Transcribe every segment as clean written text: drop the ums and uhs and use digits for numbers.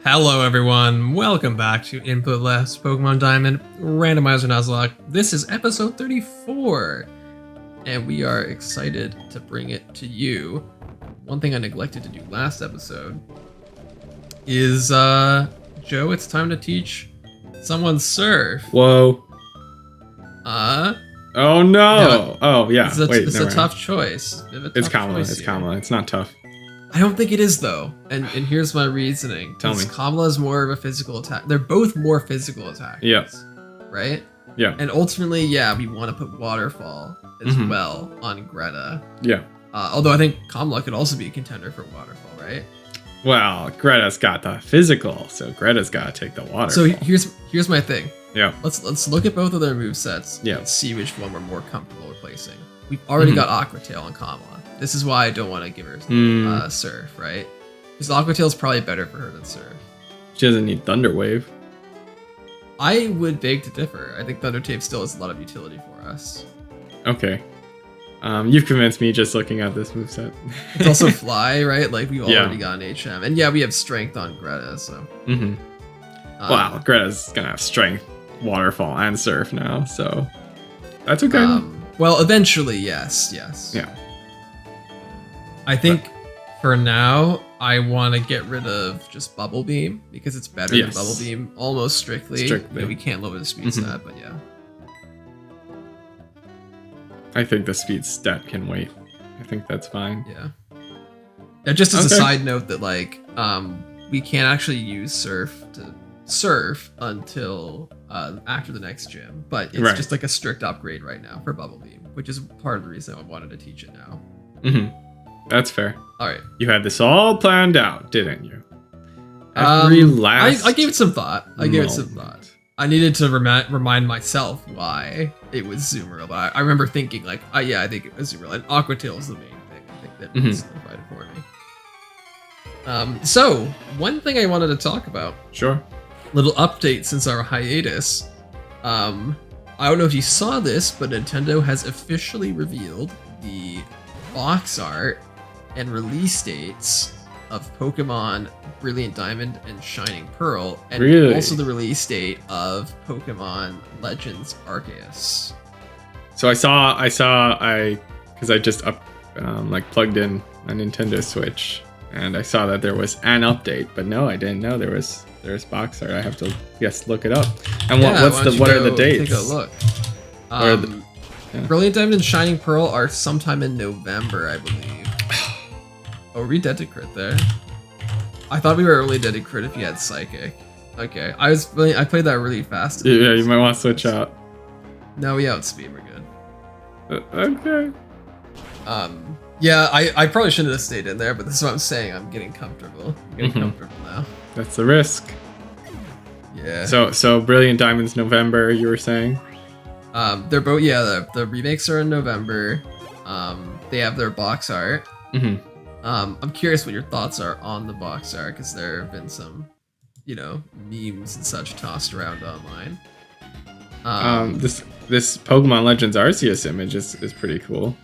Hello everyone, welcome back to Input Less Pokemon Diamond Randomizer Nuzlocke. This is episode 34, and we are excited to bring it to you. One thing I neglected to do last episode is, Joe, it's time to teach someone Surf. Whoa. Oh no! Oh yeah. It's a tough choice. It's Kamala. It's not tough. I don't think it is though, and here's my reasoning. Tell me. Kamala is more of a physical attack. They're both more physical attacks. Yeah. Right? Yeah. And ultimately, yeah, we want to put Waterfall as well on Greta. Yeah. Although I think Kamala could also be a contender for Waterfall, right? Well, Greta's got the physical, so Greta's got to take the Waterfall. So here's my thing. Yeah. Let's look at both of their movesets and see which one we're more comfortable replacing. We've already got Aqua Tail on Kamala. This is why I don't want to give her Surf, right? Because Aqua Tail is probably better for her than Surf. She doesn't need Thunder Wave. I would beg to differ. I think Thunder Tape still has a lot of utility for us. Okay. You've convinced me just looking at this moveset. It's also Fly, right? Like we've already got an HM. And yeah, we have Strength on Greta, so. Wow, Greta's gonna have Strength, Waterfall, and Surf now, so that's okay. Well, eventually, yes. Yeah. I think for now, I want to get rid of just Bubble Beam because it's better than Bubble Beam almost strictly. You know, we can't lower the speed stat, but yeah. I think the speed stat can wait. I think that's fine. Yeah, just as a side note that like we can't actually use Surf to surf until after the next gym, but it's just like a strict upgrade right now for Bubble Beam, which is part of the reason I wanted to teach it now. That's fair. All right. You had this all planned out, didn't you? Every last I gave it some thought. I needed to remind myself why it was Zoomer, but I remember thinking like, I think it was Zoomer. And Aqua Tail is the main thing. I think that solidified it for me. So one thing I wanted to talk about. Sure. Little update since our hiatus. I don't know if you saw this, but Nintendo has officially revealed the box art and release dates of Pokemon Brilliant Diamond and Shining Pearl, and also the release date of Pokemon Legends Arceus. So because I just plugged in a Nintendo Switch, and I saw that there was an update, but no, I didn't know there's box art. I have to look it up. And what are the dates? Take a look. Brilliant Diamond and Shining Pearl are sometime in November, I believe. Oh, we dead to crit there. I thought we were only dead to crit if you had Psychic. Okay, I played that really fast. Yeah, you might want to switch out. No, we outspeed, we're good. Okay. Yeah, I probably shouldn't have stayed in there, but this is what I'm saying. I'm getting comfortable. Comfortable now. That's the risk. Yeah. So Brilliant Diamond's November, you were saying? They're both, the remakes are in November. They have their box art. I'm curious what your thoughts are on the box art, because there have been some, memes and such tossed around online. This Pokemon Legends Arceus image is pretty cool.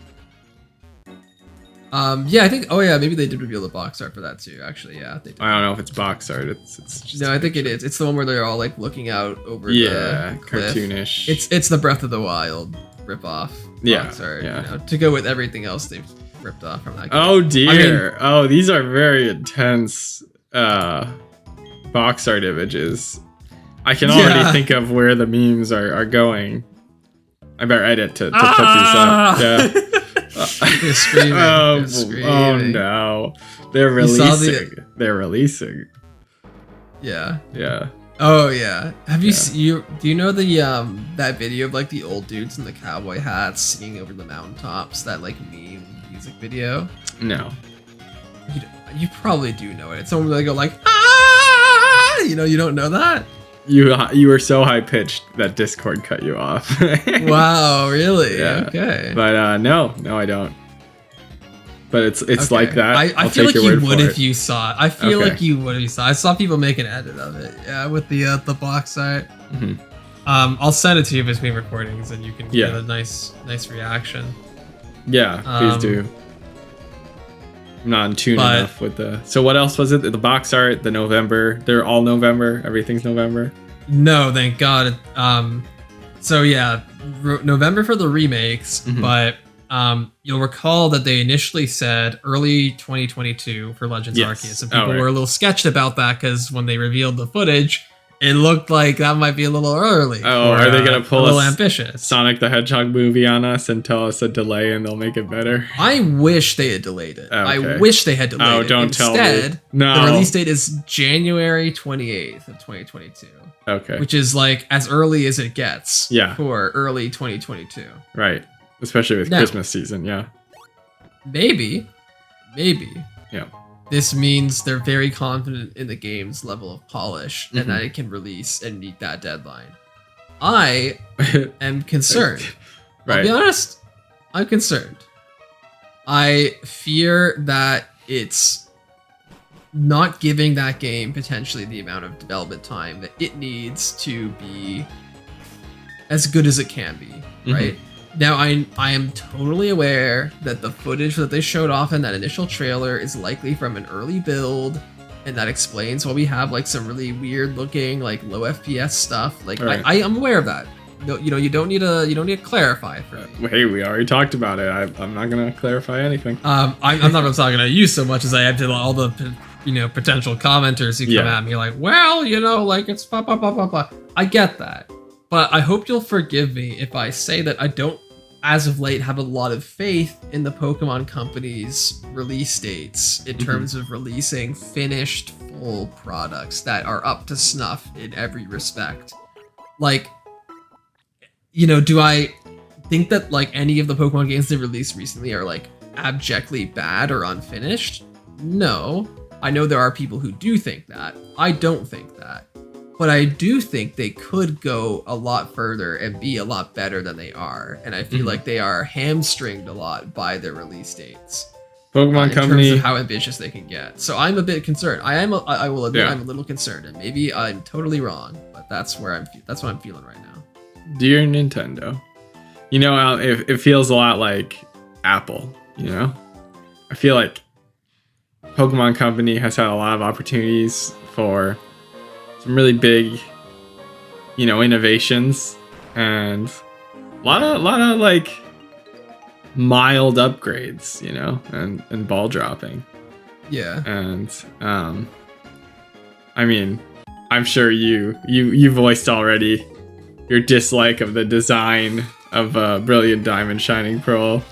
Yeah, I think. Oh yeah, maybe they did reveal the box art for that too. Actually, yeah. They did. I don't know if it's box art. It's just. No, I think it is. It's the one where they're all like looking out over the cliff. Cartoonish. It's the Breath of the Wild ripoff. Box art, to go with everything else they've ripped off from that game. Oh dear. These are very intense box art images. I can already think of where the memes are going. I better edit to put these up. Yeah. They're screaming. Oh no. They're releasing. They're releasing. Yeah. Yeah. Oh yeah. Have you do you know the that video of like the old dudes in the cowboy hats singing over the mountaintops, that like meme music video? No. You probably do know it. It's someone where they go like ah, you don't know that? You were so high pitched that Discord cut you off. Wow, really? Yeah. Okay. But no, I don't. But it's like that. I feel like you would if you saw it. I feel like you would if you saw it. I saw people make an edit of it. Yeah, with the box art. I'll send it to you between recordings, and you can get a nice reaction. Yeah, please do. I'm not in tune But- enough with the. So what else was it? The box art, the November. They're all November. Everything's November. No, thank God. So yeah, November for the remakes, but you'll recall that they initially said early 2022 for Legends Yes. Arceus, and people Oh, right. were a little sketched about that because when they revealed the footage, it looked like that might be a little early. Oh, or, are they gonna pull a little a ambitious? Sonic the Hedgehog movie on us and tell us a delay and they'll make it better? I wish they had delayed it. I Okay. wish they had delayed Oh, it. don't tell me. Instead, No. the release date is January 28th of 2022. Okay. Which is like as early as it gets for early 2022. Right. Especially with Now- Christmas season, yeah. Maybe. Yeah. This means they're very confident in the game's level of polish and that it can release and meet that deadline. I am concerned. I'll be honest, I'm concerned. I fear that it's not giving that game potentially the amount of development time that it needs to be as good as it can be, right? Now, I am totally aware that the footage that they showed off in that initial trailer is likely from an early build, and that explains why we have like some really weird looking like low FPS stuff. Like Right. I am aware of that. No, you don't need to clarify for me. Hey, we already talked about it. I'm not gonna clarify anything. I'm not talking to you so much as I am to all the potential commenters who come at me like, well, like it's blah blah blah blah blah. I get that, but I hope you'll forgive me if I say that I don't, as of late, have a lot of faith in the Pokemon Company's release dates in terms of releasing finished full products that are up to snuff in every respect. Like, do I think that like any of the Pokemon games they released recently are like abjectly bad or unfinished? No. I know there are people who do think that. I don't think that. But I do think they could go a lot further and be a lot better than they are. And I feel like they are hamstringed a lot by their release dates. Pokemon in Company. terms of how ambitious they can get. So I'm a bit concerned. I will admit I'm a little concerned, and maybe I'm totally wrong, but that's what I'm feeling right now. Dear Nintendo, it feels a lot like Apple. I feel like Pokemon Company has had a lot of opportunities for some really big, innovations and a lot of like mild upgrades, and ball dropping. Yeah. And I mean, I'm sure you voiced already your dislike of the design of Brilliant Diamond Shining Pearl.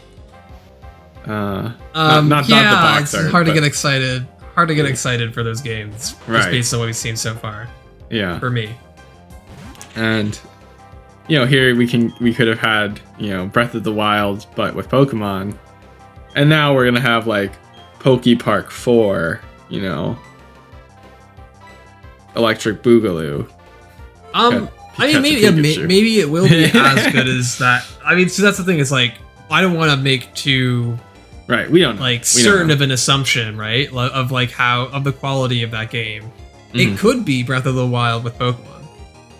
Not the box it's art, hard to but- get excited. Hard to get excited for those games, just Right. based on what we've seen so far. Yeah. For me. And here we could have had, Breath of the Wild, but with Pokemon. And now we're gonna have like Poke Park 4, Electric Boogaloo. I mean, Pikachu. maybe it will be as good as that. I mean, so that's the thing. Is like I don't want to make too Right, we don't know. like We don't certain know. of an assumption, right? Of like of the quality of that game. It could be Breath of the Wild with Pokemon.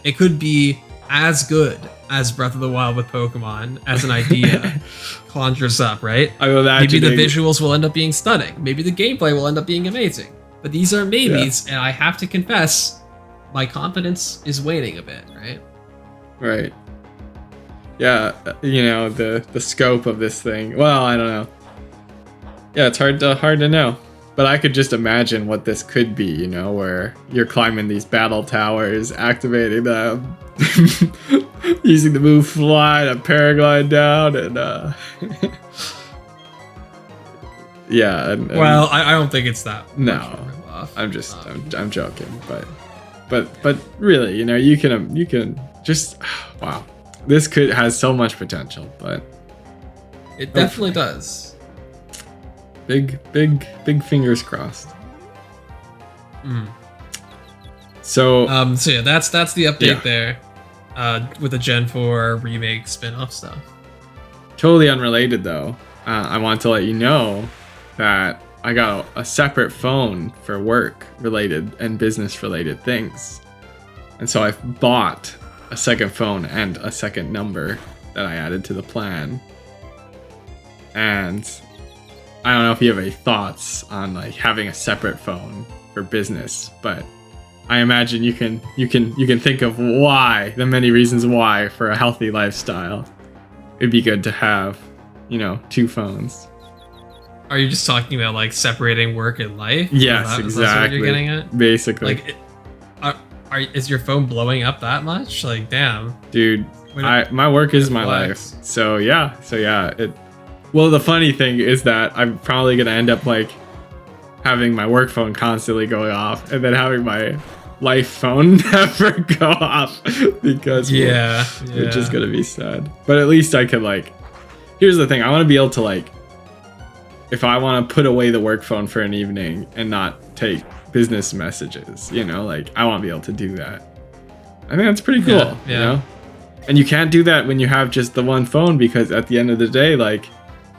It could be as good as Breath of the Wild with Pokemon as an idea conjures up, right? I'm imagining. Maybe the visuals will end up being stunning. Maybe the gameplay will end up being amazing. But these are maybes, and I have to confess, my confidence is waning a bit, right? Right. Yeah, the scope of this thing. Well, I don't know. Yeah, it's hard to know. But I could just imagine what this could be, where you're climbing these battle towers, activating them, using the move fly to paraglide down, and yeah. And Well, I don't think it's that. No, much of a rip-off. I'm just I'm joking, but really, you can just wow, this has so much potential, but It definitely does. big fingers crossed. So So yeah, that's the update Yeah. there, with the Gen 4 remake spin-off stuff. totally unrelated though, I want to let you know that I got a separate phone for work related and business related things, and so I've bought a second phone and a second number that I added to the plan, and I don't know if you have any thoughts on like having a separate phone for business, but I imagine you can think of why, the many reasons why for a healthy lifestyle it'd be good to have, you know, 2 phones. Are you just talking about like separating work and life? Yes, Is that exactly. what you're getting at? Basically. Like, is your phone blowing up that much? Like, damn. Dude, my work is my life. So yeah. Well, the funny thing is that I'm probably gonna end up like having my work phone constantly going off, and then having my life phone never go off because it's just gonna be sad. But at least I could like. Here's the thing: I want to be able to like, if I want to put away the work phone for an evening and not take business messages, you know, like I want to be able to do that. I think that's pretty cool, you know. And you can't do that when you have just the one phone, because at the end of the day, like,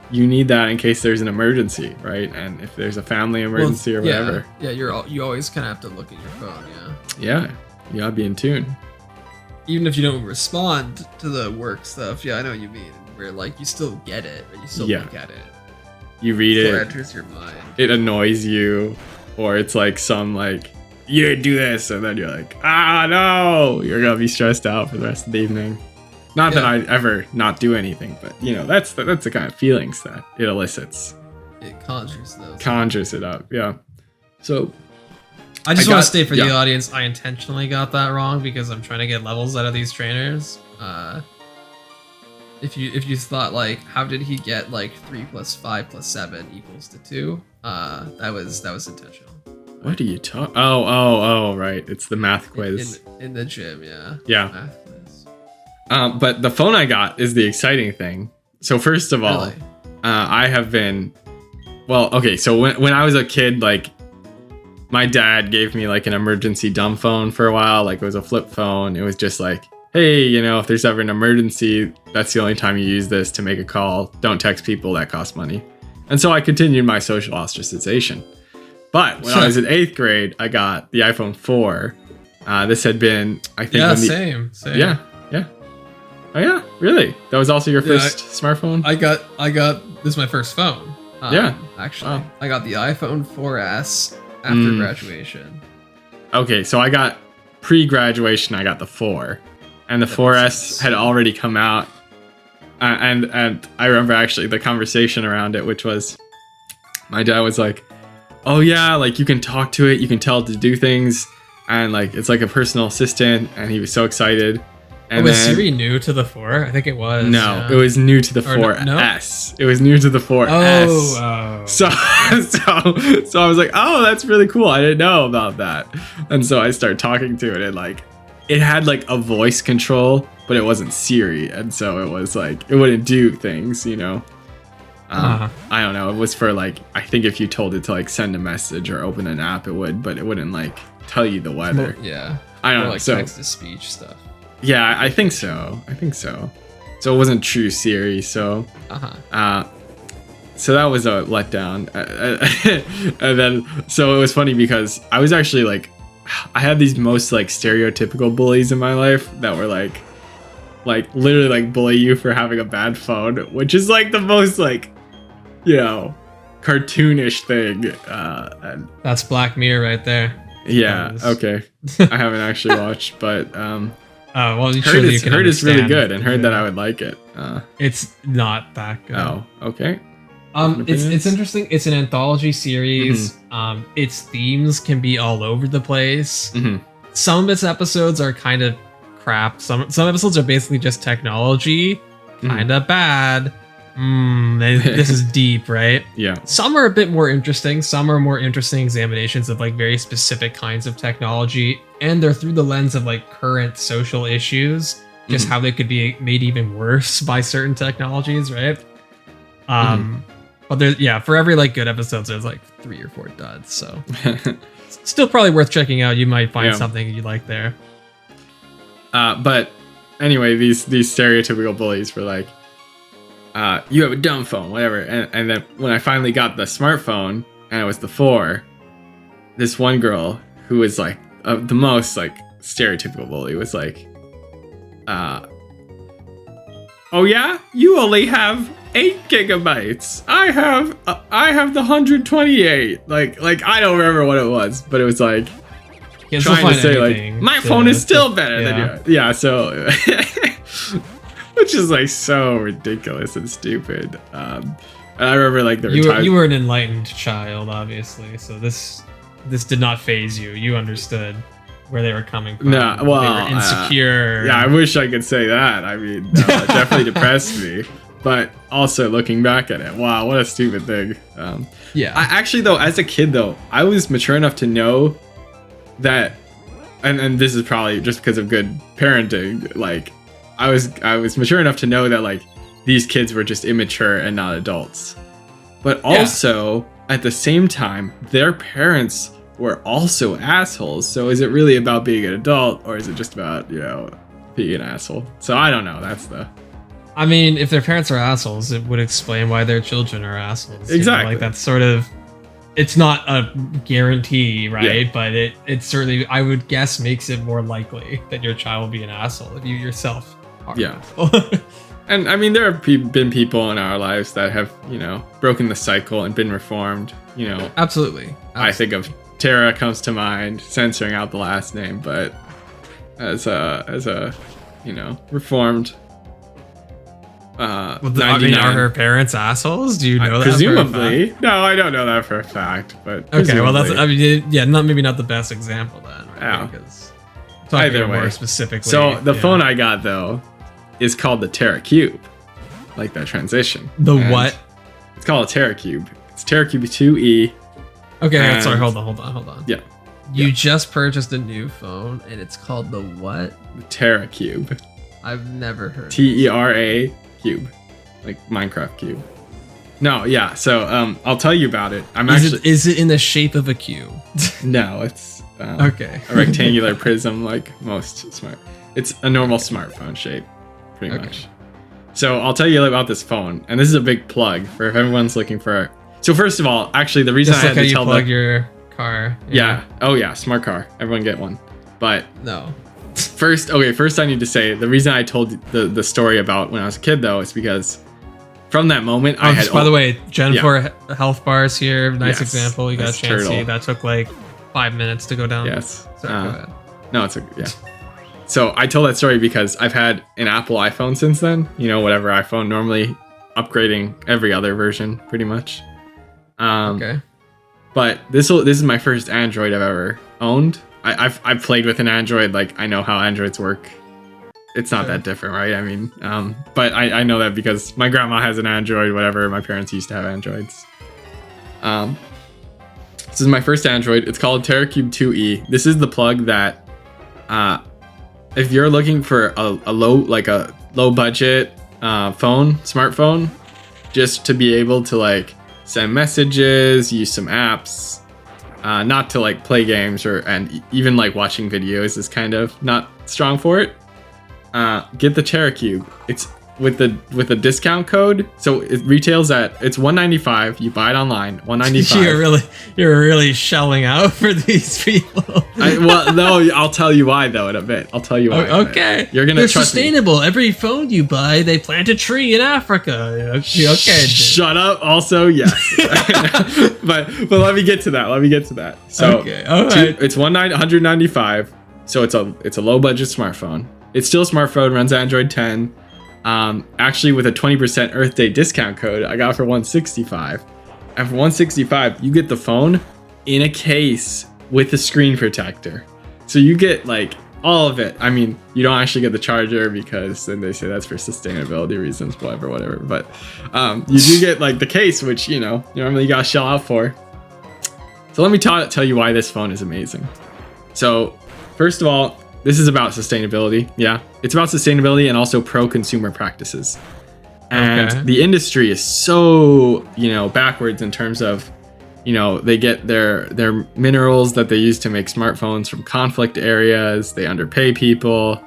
you need that in case there's an emergency, right? And if there's a family emergency or whatever. Yeah, you always kind of have to look at your phone, Yeah, you gotta be in tune. Even if you don't respond to the work stuff, I know what you mean. Where like you still get it, or you still look at it. You read it. It enters your mind. It annoys you, or it's like some like, you didn't do this, and then you're like, no, you're gonna be stressed out for the rest of the evening. Not that I'd ever not do anything, but you know, that's the kind of feelings that it elicits. It conjures those. Conjures it up, yeah. So I just want to state for the audience, I intentionally got that wrong because I'm trying to get levels out of these trainers. If you thought like, how did he get like 3 + 5 + 7 = 2? That was intentional. What are you talking? Oh, right. It's the math quiz in the gym, yeah. Math quiz. But the phone I got is the exciting thing. So first of all, I have been, well, okay. So when I was a kid, like my dad gave me like an emergency dumb phone for a while. Like it was a flip phone. It was just like, hey, you know, if there's ever an emergency, that's the only time you use this to make a call. Don't text people, that costs money. And so I continued my social ostracization. But when I was in 8th grade, I got the iPhone 4. This had been, I think, same. Yeah. Oh yeah, really? That was also your first smartphone? I got this is my first phone. Actually, wow. I got the iPhone 4S after graduation. Okay, so I got pre-graduation. I got the 4, and the 4S had already come out. And I remember actually the conversation around it, which was, my dad was like, "Oh yeah, like you can talk to it, you can tell it to do things, and like it's like a personal assistant." And he was so excited. And was Siri new to the 4? I think it was. No, it was new to the 4S. It was new to the 4S. Oh. So I was like, oh, that's really cool. I didn't know about that. And so I started talking to it, and like, it had like a voice control, but it wasn't Siri. And so it was like, it wouldn't do things, you know? I don't know. It was for like, I think if you told it to like send a message or open an app, it would, but it wouldn't like tell you the weather. I don't know. Like text to speech stuff. Yeah, I think so. So it wasn't true Siri. So, so that was a letdown. And then, so it was funny because I was actually like, I had these most like stereotypical bullies in my life that were like literally like bully you for having a bad phone, which is like the most like, you know, cartoonish thing. And that's Black Mirror right there. Yeah. Okay. I haven't actually watched, but well, heard it's really good, and heard that I would like it. It's not that good. Oh, okay. It's interesting. It's an anthology series. Its themes can be all over the place. Some of its episodes are kind of crap. Some episodes are basically just technology, kind of bad. This is deep, right? Yeah. Some are a bit more interesting. Some are more interesting examinations of like very specific kinds of technology, and they're through the lens of like current social issues, just how they could be made even worse by certain technologies, right? But there's for every like good episodes, there's like 3 or 4 duds. So still probably worth checking out. You might find something you like there. But anyway, these stereotypical bullies were like, you have a dumb phone, whatever. And then when I finally got the smartphone, and it was the 4, this one girl who was like the most like stereotypical bully was like, oh yeah, you only have 8 gigabytes. I have the 128. Like I don't remember what it was, but it was like trying to say like my phone is still better than yours. Yeah, so which is like so ridiculous and stupid. And I remember like you were an enlightened child, obviously, so this did not faze you. You understood where they were coming from. No, well, they were insecure. Yeah, I wish I could say that. I mean, it definitely depressed me. But also looking back at it, wow, what a stupid thing. Yeah. I actually though, as a kid though, I was mature enough to know that, and this is probably just because of good parenting. Like, I was mature enough to know that like these kids were just immature and not adults. But also at the same time, their parents were also assholes. So is it really about being an adult, or is it just about, you know, being an asshole? So I don't know. I mean, if their parents are assholes, it would explain why their children are assholes. Exactly. You know, like that's sort of, it's not a guarantee, right? Yeah. But it certainly, I would guess, makes it more likely that your child will be an asshole if you yourself are. Yeah. And I mean, there have been people in our lives that have, you know, broken the cycle and been reformed, you know. Absolutely. I think of Tara comes to mind, censoring out the last name, but as a you know, reformed. I mean, are her parents assholes? Do you know that? Presumably. No, I don't know that for a fact, but okay. Well, that's, I mean, yeah, maybe not the best example then, right? Yeah. Because either way, more specifically. So the phone I got though is called the Terra Cube, like that transition. And what? It's called a Terra Cube. It's Terra Cube 2E. Okay, sorry. Hold on. Yeah. You just purchased a new phone, and it's called the what? The Terra Cube. I've never heard. TERA Cube, like Minecraft Cube. No, yeah. So I'll tell you about it. Is it in the shape of a cube? No, it's okay. A rectangular prism, like most smart. It's a normal smartphone shape, pretty much. So I'll tell you about this phone, and this is a big plug for if everyone's looking for. So first of all, actually, the reason I had to tell plug your car. Yeah. Oh yeah, smart car. Everyone get one. But no. First I need to say the reason I told the story about when I was a kid though is because from that moment I had. By the way, Gen 4 health bars here. Nice example. You got a chance to see. That took like 5 minutes to go down. Yes. Sorry, go ahead. No, it's yeah. So I told that story because I've had an Apple iPhone since then. You know, whatever iPhone, normally upgrading every other version pretty much. Okay. But this is my first Android I've ever owned. I've played with an Android, like I know how Androids work. It's not that different, right? I mean, but I know that because my grandma has an Android, whatever. My parents used to have Androids. This is my first Android. It's called TerraCube 2E. This is the plug that, if you're looking for a low budget smartphone, just to be able to like send messages, use some apps. Not to like play games and even like watching videos is kind of not strong for it. Get the Terra Cube. It's with the discount code, so it retails at it's $195. You buy it online, $195. You're really shelling out for these people. Well, no, I'll tell you why though in a bit. I'll tell you why. Okay, you're gonna. They're trust sustainable. Me. Every phone you buy, they plant a tree in Africa. Okay. Shut up. Also, yes. but let me get to that. So okay, all right. It's $195. So it's a low budget smartphone. It's still a smartphone. Runs Android 10. Actually, with a 20% Earth Day discount code, I got it for $165. And for $165, you get the phone in a case with a screen protector. So you get like all of it. I mean, you don't actually get the charger because then they say that's for sustainability reasons, whatever. But you do get like the case, which, you know, normally you gotta shell out for. So let me tell you why this phone is amazing. So first of all, this is about sustainability. Yeah, it's about sustainability and also pro-consumer practices. And the industry is so, you know, backwards in terms of, you know, they get their minerals that they use to make smartphones from conflict areas. They underpay people.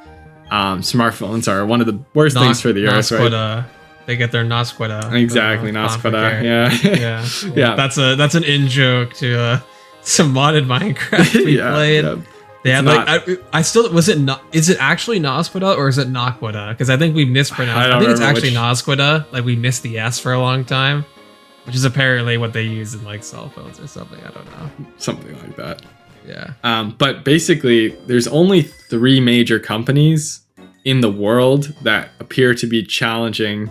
Smartphones are one of the worst things for the earth, right? They get their Nasquada. Exactly, Nasquada. Yeah. That's an in joke to some modded Minecraft we played. They It's had like I still was it not? Is it actually Nosquita or is it Naquita? Because I think we mispronounced. I think it's actually Nosquita. Like we missed the S for a long time, which is apparently what they use in like cell phones or something. I don't know. Something like that. Yeah. But basically, there's only 3 major companies in the world that appear to be challenging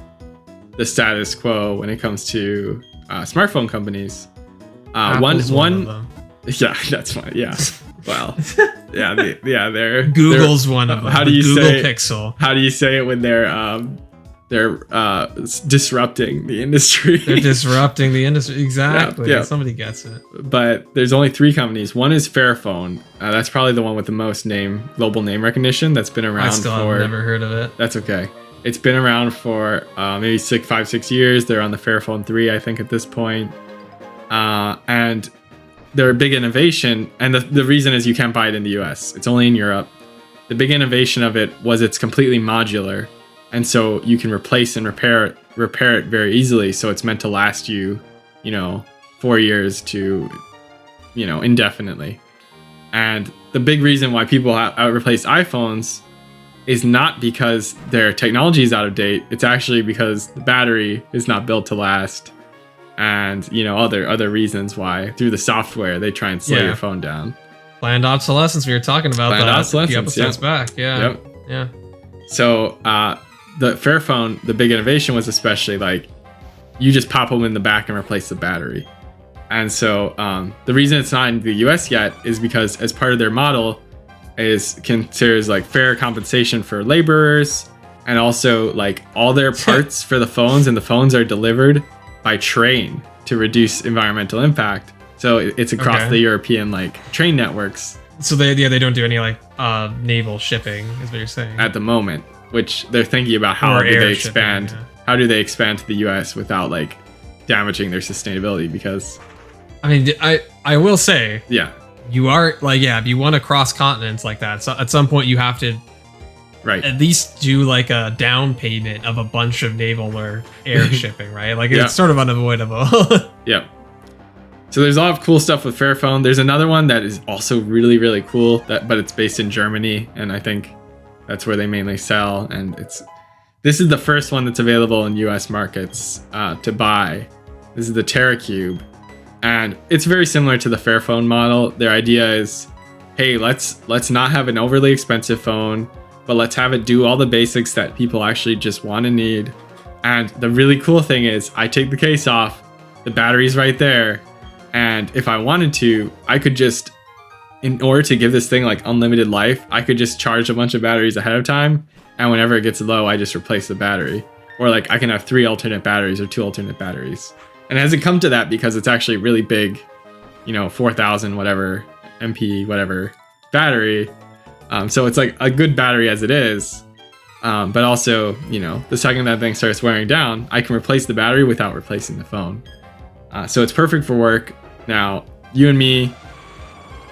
the status quo when it comes to smartphone companies. One of them. Yeah, that's fine. Yeah. Well, they're Google's one of them. How do you Google say Pixel? How do you say it when they're disrupting the industry? They're disrupting the industry. Exactly. Yeah. Somebody gets it. But there's only 3 companies. One is Fairphone. That's probably the one with the most global name recognition. That's been around I still have never heard of it. That's okay. It's been around for maybe 5-6 years. They're on the Fairphone 3, I think, at this point. And they're a big innovation, and the reason is you can't buy it in the US. It's only in Europe. The big innovation of it was it's completely modular, and so you can replace and repair it very easily. So it's meant to last you, 4 years to, indefinitely. And the big reason why people replace iPhones is not because their technology is out of date. It's actually because the battery is not built to last. And other reasons why through the software they try and slow your phone down. Planned obsolescence. We were talking about that a few episodes back. Yeah. Yep. Yeah. So the Fairphone, the big innovation was especially like you just pop them in the back and replace the battery. And so the reason it's not in the US yet is because as part of their model considers like fair compensation for laborers, and also like all their parts for the phones, and the phones are delivered by train to reduce environmental impact. So it's across the European train networks. So they don't do any naval shipping, is what you're saying, at the moment, which they're thinking about how do they expand shipping, how do they expand to the US without damaging their sustainability. Because I mean, I will say, you are if you want to cross continents like that, so at some point you have to at least do a down payment of a bunch of naval or air shipping, right? It's sort of unavoidable. Yep. So there's a lot of cool stuff with Fairphone. There's another one that is also really, really cool, but it's based in Germany, and I think that's where they mainly sell. And this is the first one that's available in US markets to buy. This is the TerraCube, and it's very similar to the Fairphone model. Their idea is, hey, let's not have an overly expensive phone, but let's have it do all the basics that people actually just want and need. And the really cool thing is I take the case off, the battery's right there, and if I wanted to, I could just, in order to give this thing unlimited life, I could just charge a bunch of batteries ahead of time, and whenever it gets low, I just replace the battery. Or I can have 3 alternate batteries or 2 alternate batteries. And it hasn't come to that because it's actually really big, 4,000 whatever MP whatever battery. So it's a good battery as it is, but also, the second that thing starts wearing down, I can replace the battery without replacing the phone. So it's perfect for work. Now, you and me,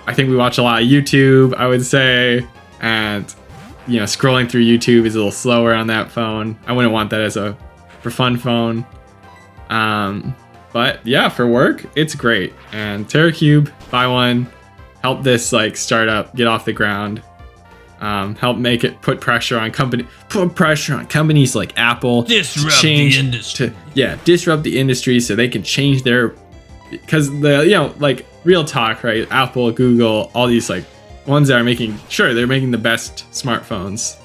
I think we watch a lot of YouTube, I would say, and scrolling through YouTube is a little slower on that phone. I wouldn't want that as for fun phone. But yeah, for work, it's great. And TerraCube, buy one, help this startup get off the ground. Help make it put pressure on companies like Apple disrupt the industry. Disrupt the industry so they can change their, because real talk, right? Apple, Google, all these ones that are they're making the best smartphones.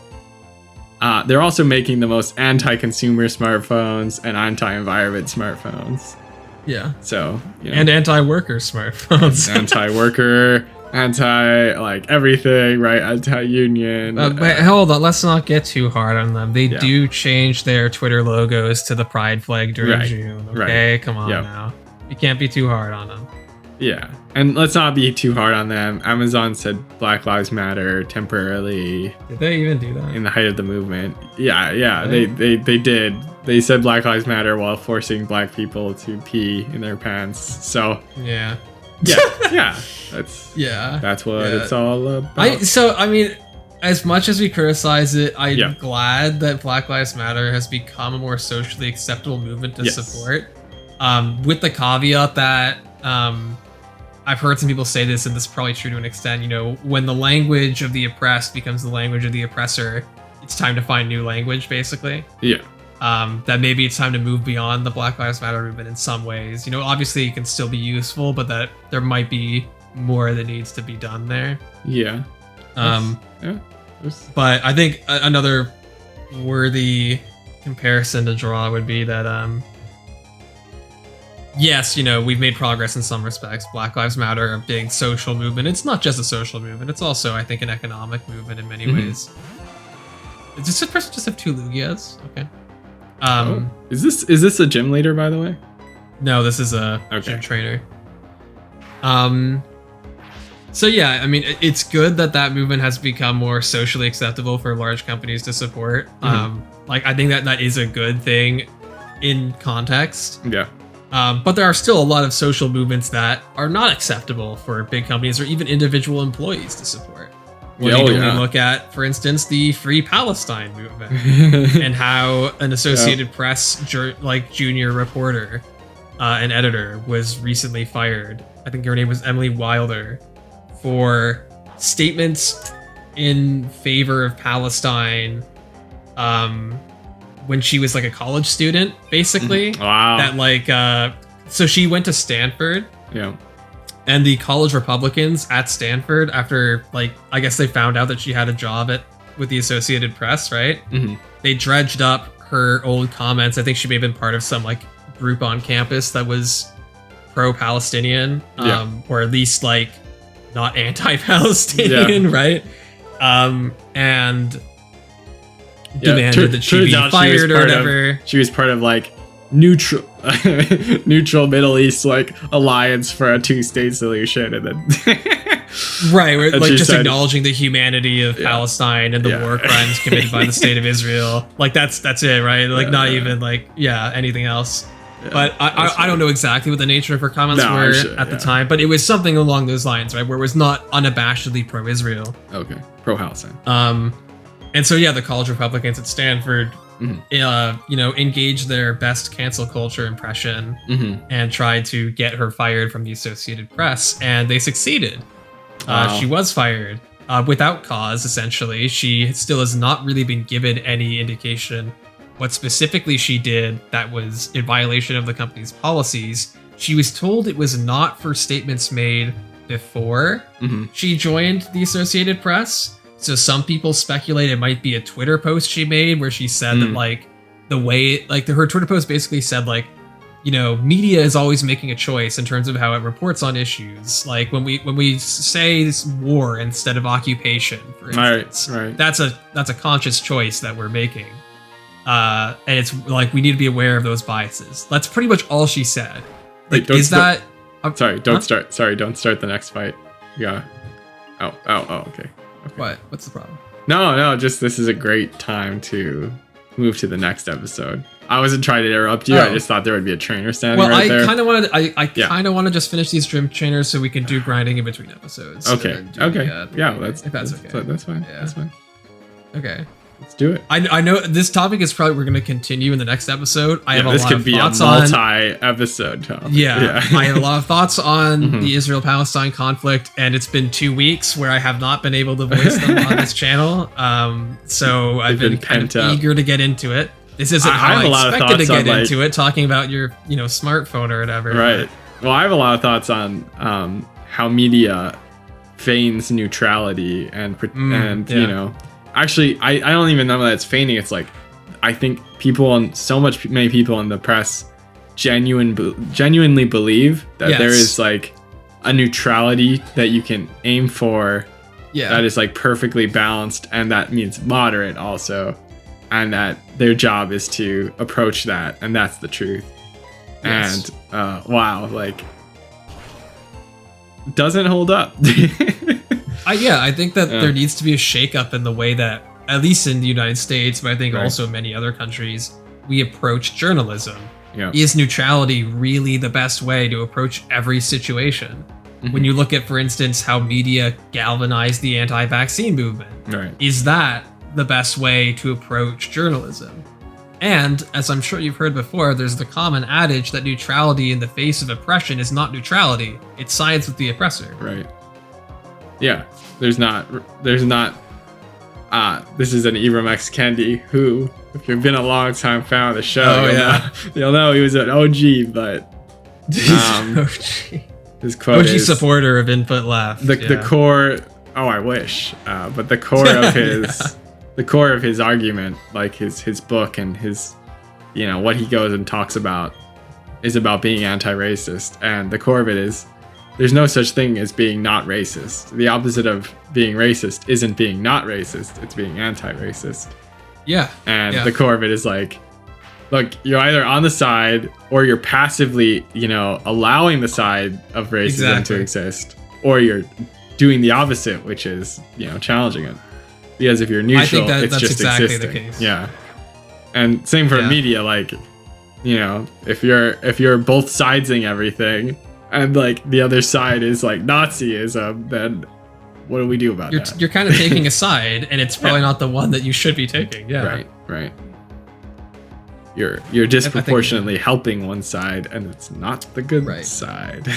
They're also making the most anti-consumer smartphones and anti-environment smartphones. Yeah. So and anti-worker smartphones. Anti-worker. Everything, right? Anti-union. But hold on, let's not get too hard on them. They do change their Twitter logos to the pride flag during June. Okay, come on now. You can't be too hard on them. Yeah, and let's not be too hard on them. Amazon said Black Lives Matter temporarily. Did they even do that? In the height of the movement. Yeah, they did. They said Black Lives Matter while forcing black people to pee in their pants. So yeah. That's what it's all about. I mean, as much as we criticize it, I'm glad that Black Lives Matter has become a more socially acceptable movement to support. With the caveat that I've heard some people say this, and this is probably true to an extent, you know, when the language of the oppressed becomes the language of the oppressor, it's time to find new language, basically. Yeah. That maybe it's time to move beyond the Black Lives Matter movement in some ways. You know, obviously it can still be useful, but that there might be more that needs to be done there. Yeah. Yeah. But I think another worthy comparison to draw would be that, yes, you know, we've made progress in some respects. Black Lives Matter are a big social movement. It's not just a social movement. It's also, I think, an economic movement in many ways. Does this person just have 2 Lugias? Okay. Is this a gym leader, by the way? No, this is a gym trainer. So yeah, I mean, it's good that movement has become more socially acceptable for large companies to support. Like, I think that is a good thing in context. Yeah. But there are still a lot of social movements that are not acceptable for big companies or even individual employees to support. When you look at, for instance, the Free Palestine movement and how an Associated Press junior reporter and editor was recently fired. I think her name was Emily Wilder, for statements in favor of Palestine when she was like a college student, basically. Wow. That so she went to Stanford. Yeah. And the college Republicans at Stanford, after I guess they found out that she had a job with the Associated Press, right? They dredged up her old comments. I think she may have been part of some group on campus that was pro-Palestinian, or at least not anti-Palestinian, right? And demanded that she be fired or whatever. She was part of neutral Middle East alliance for a 2-state solution, and then right, we're just acknowledging the humanity of Palestine and the war crimes committed by the state of Israel. That's it, right? Not even anything else. Yeah, but I don't know exactly what the nature of her comments were at the time, but it was something along those lines, right? Where it was not unabashedly pro-Israel. Okay, pro-Palestine. And so the college Republicans at Stanford, engaged their best cancel culture impression and tried to get her fired from the Associated Press, and they succeeded. Wow. She was fired without cause, essentially. She still has not really been given any indication what specifically she did that was in violation of the company's policies. She was told it was not for statements made before she joined the Associated Press. So some people speculate it might be a Twitter post she made where she said that the way her Twitter post basically said media is always making a choice in terms of how it reports on issues. When we say this war instead of occupation, for instance, right. That's a conscious choice that we're making. And it's we need to be aware of those biases. That's pretty much all she said. Don't start the next fight. Yeah. Oh, okay. What? What's the problem? No, just this is a great time to move to the next episode. I wasn't trying to interrupt you. I just thought there would be a trainer standing right there. I kind of want to just finish these gym trainers so we can do grinding in between episodes. Okay. That's okay. That's fine. Yeah. That's fine. Okay. Let's do it. I know this topic is probably we're going to continue in the next episode. I have a lot of thoughts on... This could be a multi-episode topic. Yeah. I have a lot of thoughts on the Israel-Palestine conflict, and it's been 2 weeks where I have not been able to voice them on this channel. So I've been kind of eager to get into it. This isn't how I expected to get into it, talking about your smartphone or whatever. Right. Well, I have a lot of thoughts on how media feigns neutrality and actually, I don't even know that it's feigning. It's I think many people in the press genuinely believe that there is a neutrality that you can aim for that is perfectly balanced, and that means moderate also, and that their job is to approach that, and that's the truth. Yes. And doesn't hold up. I think that there needs to be a shakeup in the way that, at least in the United States, but I think also many other countries, we approach journalism. Yeah. Is neutrality really the best way to approach every situation? When you look at, for instance, how media galvanized the anti-vaccine movement, is that the best way to approach journalism? And, as I'm sure you've heard before, there's the common adage that neutrality in the face of oppression is not neutrality. It's sides with the oppressor. Right. Yeah. There's not, this is an Ibram X. Kendi who, if you've been a long time fan of the show, you'll know he was an OG, but his quote OG is, supporter of input left. The core, I wish, but the core of his, the core of his argument, like his book and his, what he goes and talks about is about being anti-racist. And the core of it is, there's no such thing as being not racist. The opposite of being racist isn't being not racist, it's being anti-racist. Yeah. And the core of it is like, look, you're either on the side or you're passively, allowing the side of racism to exist, or you're doing the opposite, which is, challenging it. Because if you're neutral, it's just exactly existing. The case. Yeah. And same for media, like, if you're both sidesing everything and like the other side is like Nazism, then what do we do about that? You're kind of taking a side, and it's probably not the one that you should be taking. Yeah. Right. You're disproportionately helping one side, and it's not the good side.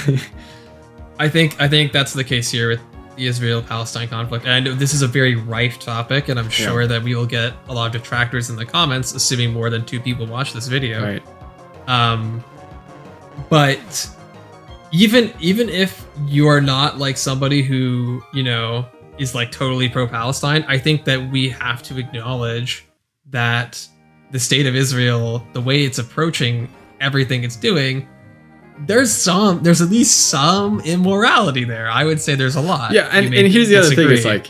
I think that's the case here with the Israel-Palestine conflict. And I know this is a very rife topic, and I'm sure that we will get a lot of detractors in the comments, assuming more than 2 people watch this video. Right. But even if you're not like somebody who, is like totally pro-Palestine, I think that we have to acknowledge that the state of Israel, the way it's approaching everything it's doing, there's at least some immorality there. I would say there's a lot. Yeah, and here's the other thing, is like,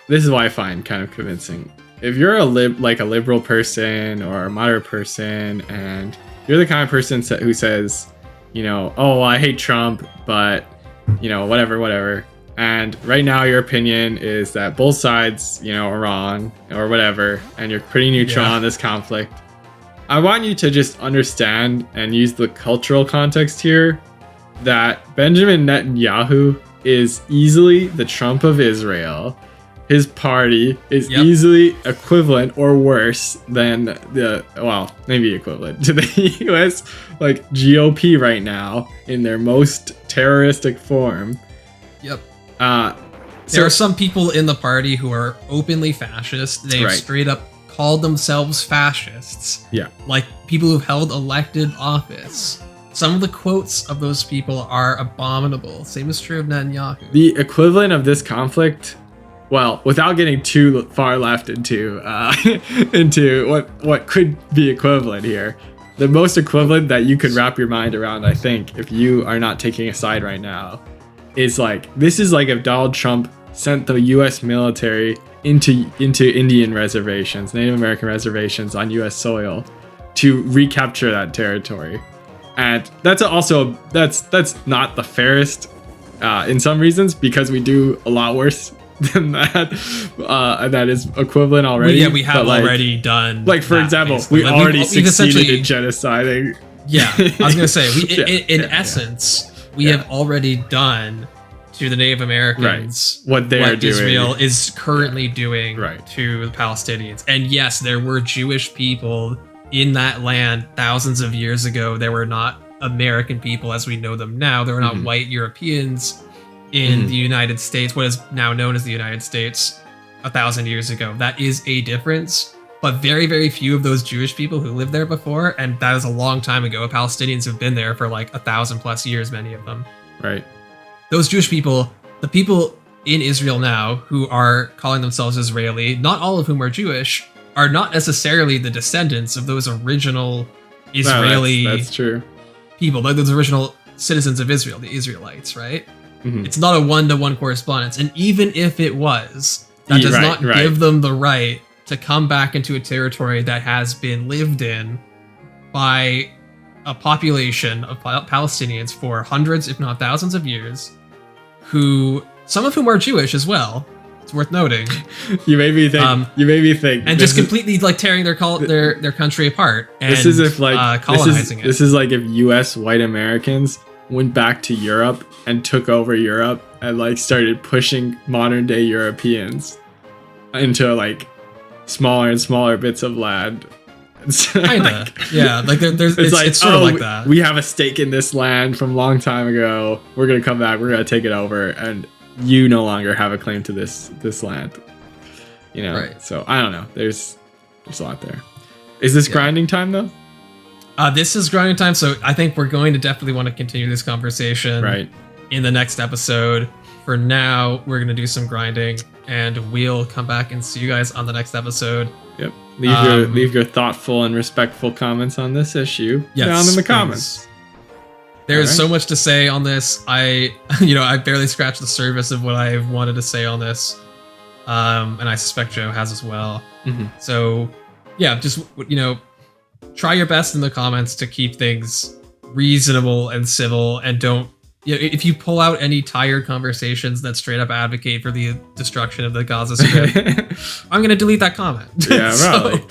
this is why I find kind of convincing. If you're a liberal person or a moderate person, and you're the kind of person who says, I hate Trump, but whatever. And right now your opinion is that both sides, are wrong or whatever, and you're pretty neutral on this conflict. I want you to just understand and use the cultural context here that Benjamin Netanyahu is easily the Trump of Israel. His party is easily equivalent or worse than maybe equivalent to the US GOP right now in their most terroristic form. Yep. There are some people in the party who are openly fascist. They've straight up called themselves fascists. Yeah. Like people who've held elected office. Some of the quotes of those people are abominable. Same is true of Netanyahu. The equivalent of this conflict, well, without getting too far left into what could be equivalent here, the most equivalent that you could wrap your mind around, I think, if you are not taking a side right now, is this is like if Donald Trump sent the U.S. military into Indian reservations, Native American reservations on U.S. soil to recapture that territory. And that's not the fairest in some reasons, because we do a lot worse than that. And that is equivalent already. Well, we have already done. For example, we already succeeded in genociding. Yeah, I was going to say, in essence, we have already done to the Native Americans what Israel is currently doing to the Palestinians. And yes, there were Jewish people in that land thousands of years ago. There were not American people as we know them now. There were not white Europeans in the United States, what is now known as the United States, 1,000 years ago. That is a difference. But very, very few of those Jewish people who lived there before, and that is a long time ago. Palestinians have been there for 1,000+ years, many of them. Right. Those Jewish people, the people in Israel now who are calling themselves Israeli, not all of whom are Jewish, are not necessarily the descendants of those original Israeli that's true. people, like those original citizens of Israel, the Israelites, right? It's not a one-to-one correspondence. And even if it was, that does not give them the right to come back into a territory that has been lived in by a population of Palestinians for hundreds, if not thousands of years, some of whom are Jewish as well. It's worth noting. You made me think. And just completely tearing their country apart and this is if colonizing it. This is like if U.S. white Americans went back to Europe and took over Europe and started pushing modern day Europeans into smaller and smaller bits of land. comments. Kinda. Yeah, like there's It's like, it's sort of like that. We have a stake in this land from a long time ago. We're gonna come back. We're gonna take it over, and you no longer have a claim to this land. You know. Right. So I don't know. There's a lot there. Is this grinding time though? This is grinding time, so I think we're going to definitely want to continue this conversation Right. in the next episode. For now, we're going to do some grinding, and we'll come back and see you guys on the next episode. Yep. Leave your thoughtful and respectful comments on this issue down in the comments. There's so much to say on this. I barely scratched the surface of what I wanted to say on this, and I suspect Joe has as well. Mm-hmm. So, yeah, just try your best in the comments to keep things reasonable and civil, and don't. If you pull out any tired conversations that straight up advocate for the destruction of the Gaza Strip, I'm gonna delete that comment. Yeah, probably.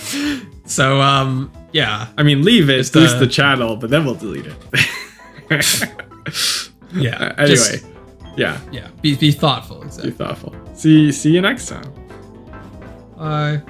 Yeah. I mean, leave it, boost the channel, but then we'll delete it. Yeah. Anyway, yeah. Be thoughtful. Exactly. Be thoughtful. See you next time. Bye.